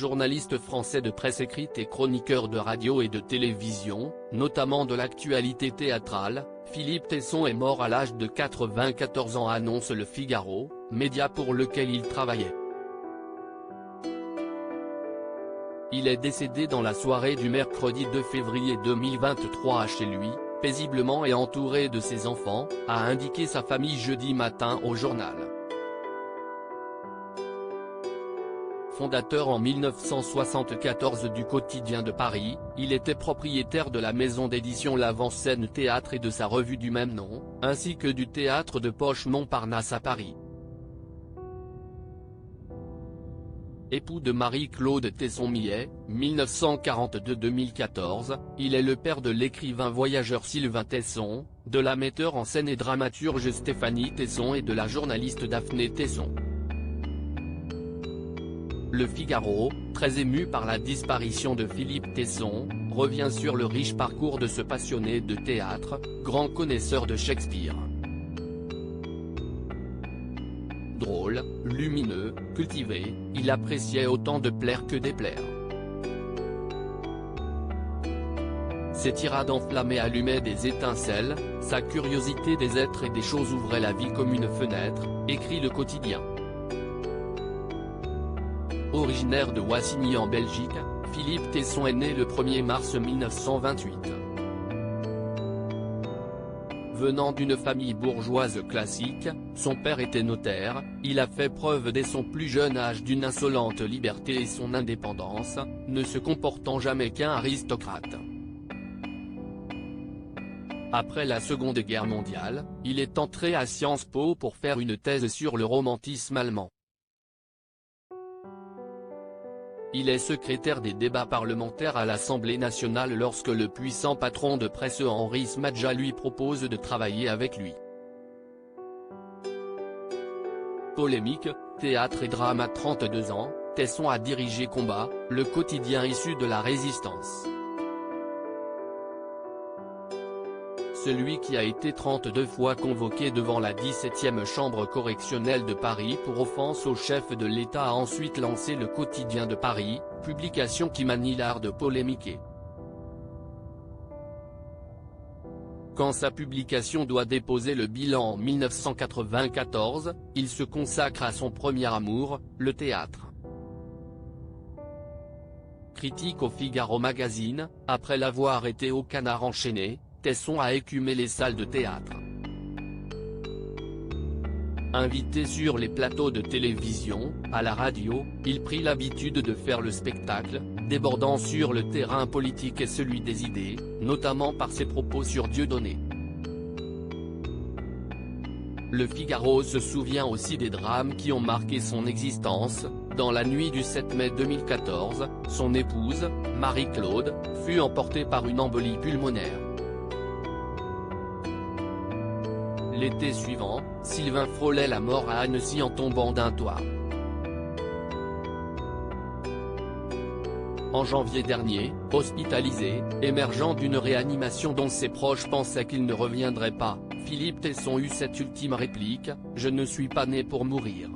journaliste français de presse écrite et chroniqueur de radio et de télévision, notamment de l'actualité théâtrale. Philippe Tesson est mort à l'âge de 94 ans, annonce Le Figaro, média pour lequel il travaillait. Il est décédé dans la soirée du mercredi 2 février 2023 chez lui, paisiblement et entouré de ses enfants, a indiqué sa famille jeudi matin au journal. Fondateur en 1974 du Quotidien de Paris, il était propriétaire de la maison d'édition L'Avant-Scène Théâtre et de sa revue du même nom, ainsi que du théâtre de poche Montparnasse à Paris. Époux de Marie-Claude Tesson-Millet, 1942-2014, il est le père de l'écrivain voyageur Sylvain Tesson, de la metteur en scène et dramaturge Stéphanie Tesson et de la journaliste Daphné Tesson. Le Figaro, très ému par la disparition de Philippe Tesson, revient sur le riche parcours de ce passionné de théâtre, grand connaisseur de Shakespeare. Drôle, lumineux, cultivé, il appréciait autant de plaire que déplaire. Ses tirades enflammées allumaient des étincelles, sa curiosité des êtres et des choses ouvrait la vie comme une fenêtre, écrit Le Quotidien. Originaire de Wassigny en Belgique, Philippe Tesson est né le 1er mars 1928. Venant d'une famille bourgeoise classique, son père était notaire, il a fait preuve dès son plus jeune âge d'une insolente liberté et son indépendance, ne se comportant jamais qu'un aristocrate. Après la Seconde Guerre mondiale, il est entré à Sciences Po pour faire une thèse sur le romantisme allemand. Il est secrétaire des débats parlementaires à l'Assemblée nationale lorsque le puissant patron de presse Henri Smadja lui propose de travailler avec lui. Polémique, théâtre et drame. À 32 ans, Tesson a dirigé Combat, le quotidien issu de la Résistance. Celui qui a été 32 fois convoqué devant la 17e chambre correctionnelle de Paris pour offense au chef de l'État a ensuite lancé Le Quotidien de Paris, publication qui manie l'art de polémiquer. Quand sa publication doit déposer le bilan en 1994, il se consacre à son premier amour, le théâtre. Critique au Figaro Magazine, après l'avoir été au Canard enchaîné, Tesson a écumé les salles de théâtre. Invité sur les plateaux de télévision, à la radio, il prit l'habitude de faire le spectacle, débordant sur le terrain politique et celui des idées, notamment par ses propos sur Dieudonné. Le Figaro se souvient aussi des drames qui ont marqué son existence. Dans la nuit du 7 mai 2014, son épouse, Marie-Claude, fut emportée par une embolie pulmonaire. L'été suivant, Sylvain frôlait la mort à Annecy en tombant d'un toit. En janvier dernier, hospitalisé, émergeant d'une réanimation dont ses proches pensaient qu'il ne reviendrait pas, Philippe Tesson eut cette ultime réplique : « Je ne suis pas né pour mourir.